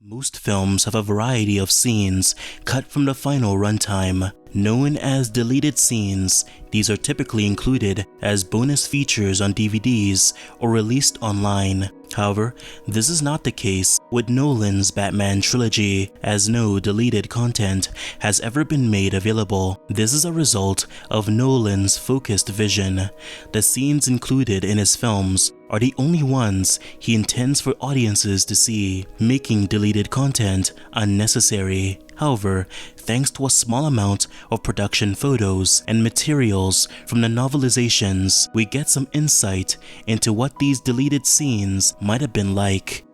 Most films have a variety of scenes cut from the final runtime, known as deleted scenes. These are typically included as bonus features on DVDs or released online. However, this is not the case with Nolan's Batman trilogy, as no deleted content has ever been made available. This is a result of Nolan's focused vision. The scenes included in his films are the only ones he intends for audiences to see, making deleted content unnecessary. However, thanks to a small amount of production photos and materials from the novelizations, we get some insight into what these deleted scenes might have been like.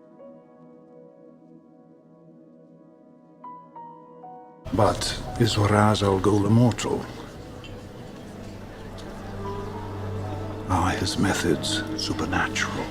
But is Ra's al Ghul immortal? Are his methods supernatural?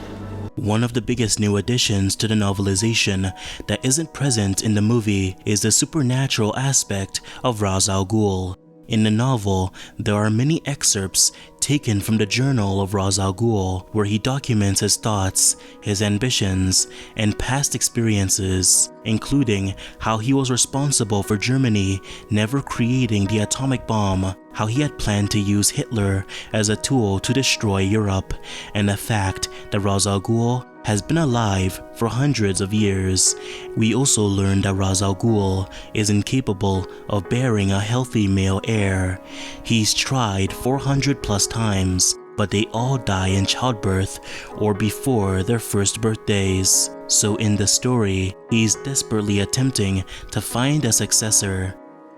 One of the biggest new additions to the novelization that isn't present in the movie is the supernatural aspect of Ra's al Ghul. In the novel, there are many excerpts taken from the journal of Ra's al Ghul, where he documents his thoughts, his ambitions, and past experiences, including how he was responsible for Germany never creating the atomic bomb, how he had planned to use Hitler as a tool to destroy Europe, and the fact that Ra's al Ghul has been alive for hundreds of years. We also learned that Ra's al Ghul is incapable of bearing a healthy male heir. He's tried 400 plus times, but they all die in childbirth or before their first birthdays. So in the story, he's desperately attempting to find a successor.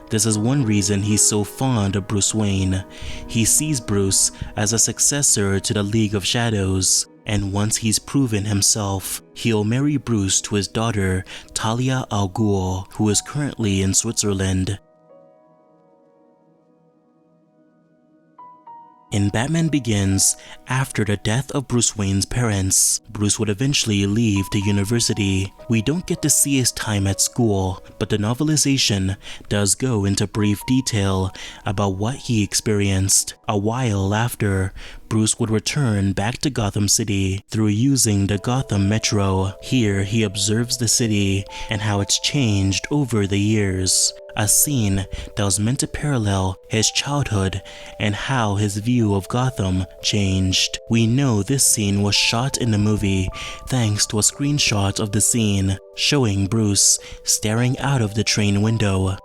This is one reason he's so fond of Bruce Wayne. He sees Bruce as a successor to the League of Shadows, and once he's proven himself, he'll marry Bruce to his daughter, Talia al Ghul, who is currently in Switzerland. In Batman Begins, after the death of Bruce Wayne's parents, Bruce would eventually leave the university. We don't get to see his time at school, but the novelization does go into brief detail about what he experienced. A while after, Bruce would return back to Gotham City through using the Gotham Metro. Here, he observes the city and how it's changed over the years. A scene that was meant to parallel his childhood and how his view of Gotham changed. We know this scene was shot in the movie thanks to a screenshot of the scene showing Bruce staring out of the train window.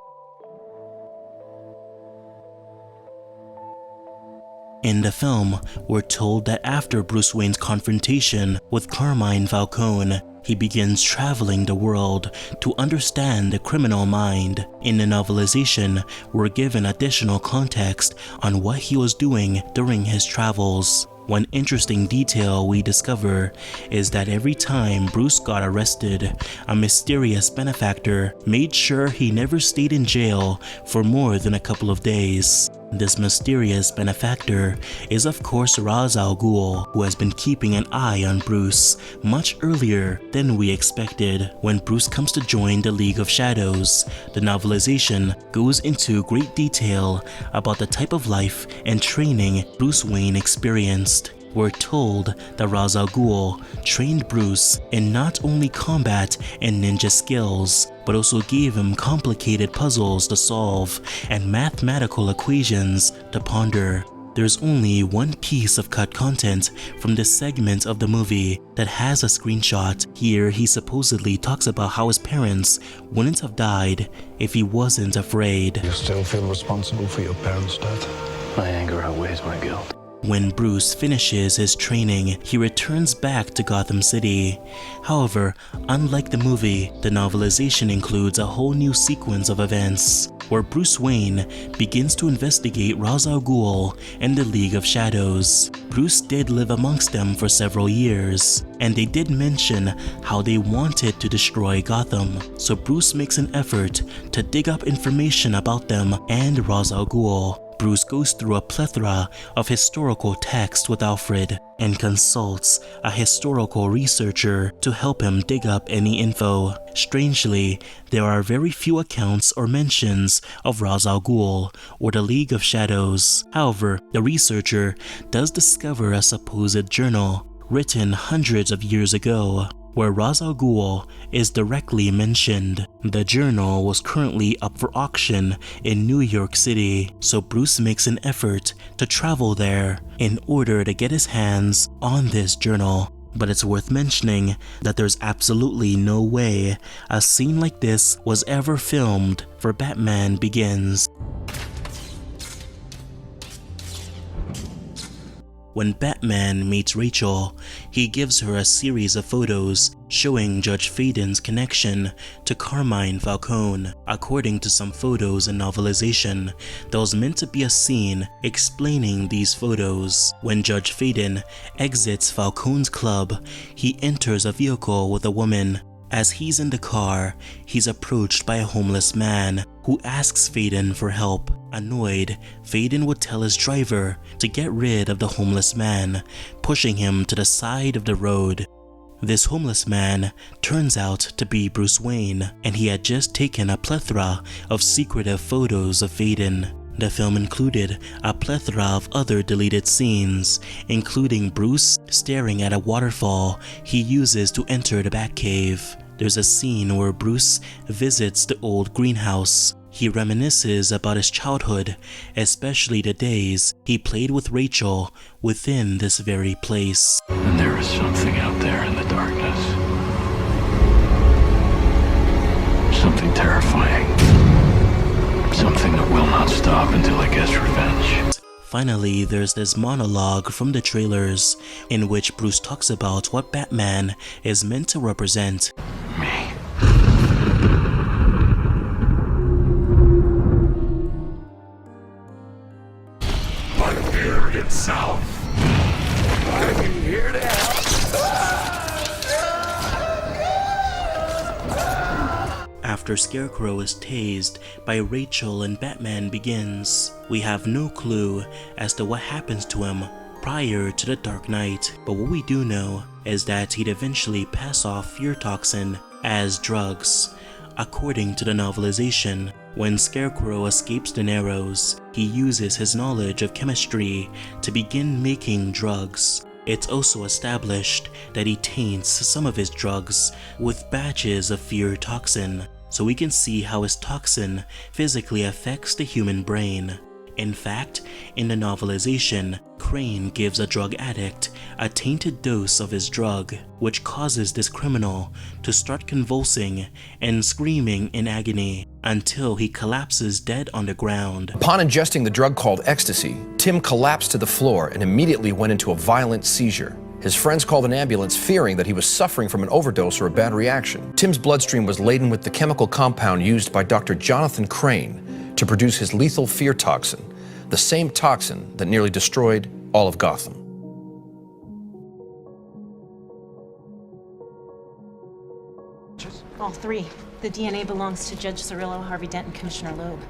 In the film, we're told that after Bruce Wayne's confrontation with Carmine Falcone, he begins traveling the world to understand the criminal mind. In the novelization, we're given additional context on what he was doing during his travels. One interesting detail we discover is that every time Bruce got arrested, a mysterious benefactor made sure he never stayed in jail for more than a couple of days. This mysterious benefactor is of course Ra's al Ghul, who has been keeping an eye on Bruce much earlier than we expected. When Bruce comes to join the League of Shadows, the novelization goes into great detail about the type of life and training Bruce Wayne experienced. We're told that Ra's al Ghul trained Bruce in not only combat and ninja skills, but also gave him complicated puzzles to solve and mathematical equations to ponder. There's only one piece of cut content from this segment of the movie that has a screenshot. Here, he supposedly talks about how his parents wouldn't have died if he wasn't afraid. You still feel responsible for your parents' death? My anger outweighs my guilt. When Bruce finishes his training, he returns back to Gotham City. However, unlike the movie, the novelization includes a whole new sequence of events where Bruce Wayne begins to investigate Ra's al Ghul and the League of Shadows. Bruce did live amongst them for several years, and they did mention how they wanted to destroy Gotham, so Bruce makes an effort to dig up information about them and Ra's al Ghul. Bruce goes through a plethora of historical texts with Alfred and consults a historical researcher to help him dig up any info. Strangely, there are very few accounts or mentions of Ra's al Ghul or the League of Shadows. However, the researcher does discover a supposed journal written hundreds of years ago. where Ra's al Ghul is directly mentioned. The journal was currently up for auction in New York City, so Bruce makes an effort to travel there in order to get his hands on this journal. But it's worth mentioning that there's absolutely no way a scene like this was ever filmed for Batman Begins. When Batman meets Rachel, he gives her a series of photos showing Judge Faden's connection to Carmine Falcone. According to some photos and novelization, there was meant to be a scene explaining these photos. When Judge Faden exits Falcone's club, he enters a vehicle with a woman. As he's in the car, he's approached by a homeless man who asks Faden for help. Annoyed, Faden would tell his driver to get rid of the homeless man, pushing him to the side of the road. This homeless man turns out to be Bruce Wayne, and he had just taken a plethora of secretive photos of Faden. The film included a plethora of other deleted scenes, including Bruce staring at a waterfall he uses to enter the Batcave. There's a scene where Bruce visits the old greenhouse. He reminisces about his childhood, especially the days he played with Rachel within this very place. And there is something out there in the darkness. Something terrifying. Something that will not stop until it gets revenge. Finally, there's this monologue from the trailers in which Bruce talks about what Batman is meant to represent. Me. South. I'm here to help. After Scarecrow is tased by Rachel in Batman Begins, we have no clue as to what happens to him prior to the Dark Knight, but what we do know is that he'd eventually pass off fear toxin as drugs. According to the novelization, when Scarecrow escapes the Narrows, he uses his knowledge of chemistry to begin making drugs. It's also established that he taints some of his drugs with batches of fear toxin, so we can see how his toxin physically affects the human brain. In fact, in the novelization, Crane gives a drug addict a tainted dose of his drug, which causes this criminal to start convulsing and screaming in agony until he collapses dead on the ground. Upon ingesting the drug called ecstasy, Tim collapsed to the floor and immediately went into a violent seizure. His friends called an ambulance, fearing that he was suffering from an overdose or a bad reaction. Tim's bloodstream was laden with the chemical compound used by Dr. Jonathan Crane to produce his lethal fear toxin, the same toxin that nearly destroyed all of Gotham. All three. The DNA belongs to Judge Cirillo, Harvey Dent, and Commissioner Loeb.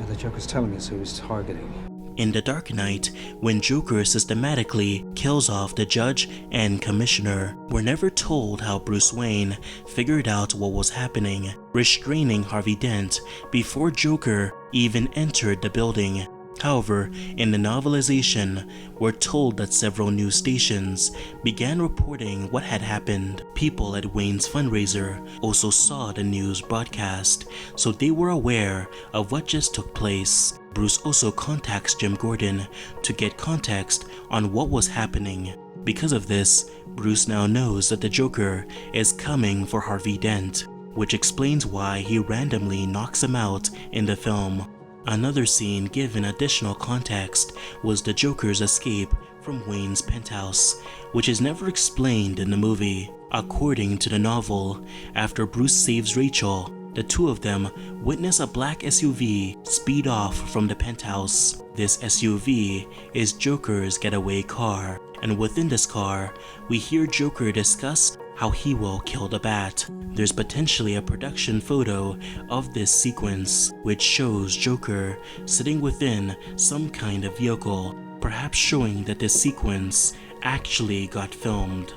The Joker's telling us who he's targeting. In The Dark Knight, when Joker systematically kills off the judge and commissioner, we're never told how Bruce Wayne figured out what was happening, restraining Harvey Dent before Joker even entered the building. However, in the novelization, we're told that several news stations began reporting what had happened. People at Wayne's fundraiser also saw the news broadcast, so they were aware of what just took place. Bruce also contacts Jim Gordon to get context on what was happening. Because of this, Bruce now knows that the Joker is coming for Harvey Dent, which explains why he randomly knocks him out in the film. Another scene given additional context was the Joker's escape from Wayne's penthouse, which is never explained in the movie. According to the novel, after Bruce saves Rachel, the two of them witness a black SUV speed off from the penthouse. This SUV is Joker's getaway car, and within this car, we hear Joker discuss how he will kill the Bat. There's potentially a production photo of this sequence, which shows Joker sitting within some kind of vehicle, perhaps showing that this sequence actually got filmed.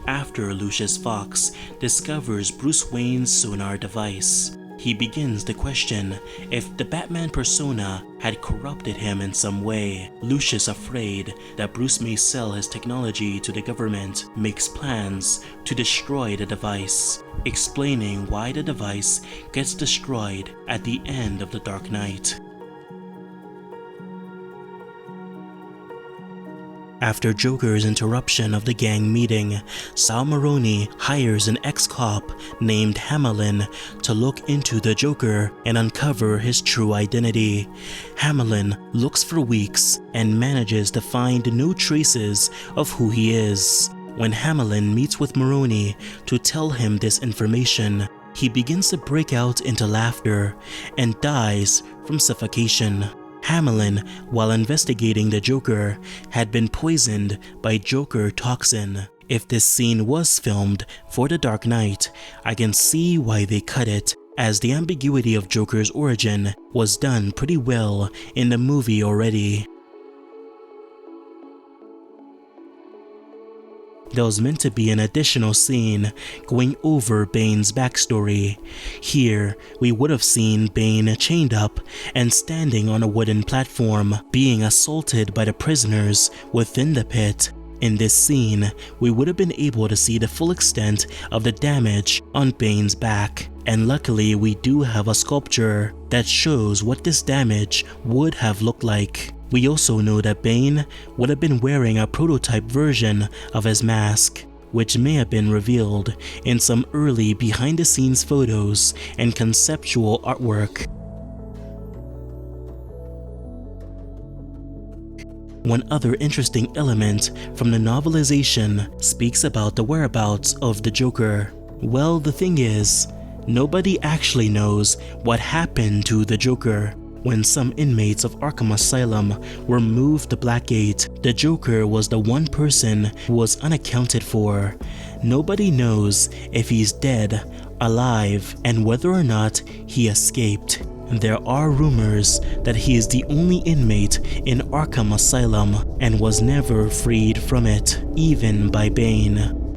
After Lucius Fox discovers Bruce Wayne's sonar device, he begins to question if the Batman persona had corrupted him in some way. Lucius, afraid that Bruce may sell his technology to the government, makes plans to destroy the device, explaining why the device gets destroyed at the end of The Dark Knight. After Joker's interruption of the gang meeting, Sal Maroni hires an ex-cop named Hamelin to look into the Joker and uncover his true identity. Hamelin looks for weeks and manages to find no traces of who he is. When Hamelin meets with Maroni to tell him this information, he begins to break out into laughter and dies from suffocation. Hamelin, while investigating the Joker, had been poisoned by Joker toxin. If this scene was filmed for The Dark Knight, I can see why they cut it, as the ambiguity of Joker's origin was done pretty well in the movie already. There was meant to be an additional scene going over Bane's backstory. Here, we would have seen Bane chained up and standing on a wooden platform, being assaulted by the prisoners within the pit. In this scene, we would have been able to see the full extent of the damage on Bane's back, and luckily we do have a sculpture that shows what this damage would have looked like. We also know that Bane would have been wearing a prototype version of his mask, which may have been revealed in some early behind-the-scenes photos and conceptual artwork. One other interesting element from the novelization speaks about the whereabouts of the Joker. Well, the thing is, nobody actually knows what happened to the Joker. When some inmates of Arkham Asylum were moved to Blackgate, the Joker was the one person who was unaccounted for. Nobody knows if he's dead, alive, and whether or not he escaped. There are rumors that he is the only inmate in Arkham Asylum and was never freed from it, even by Bane.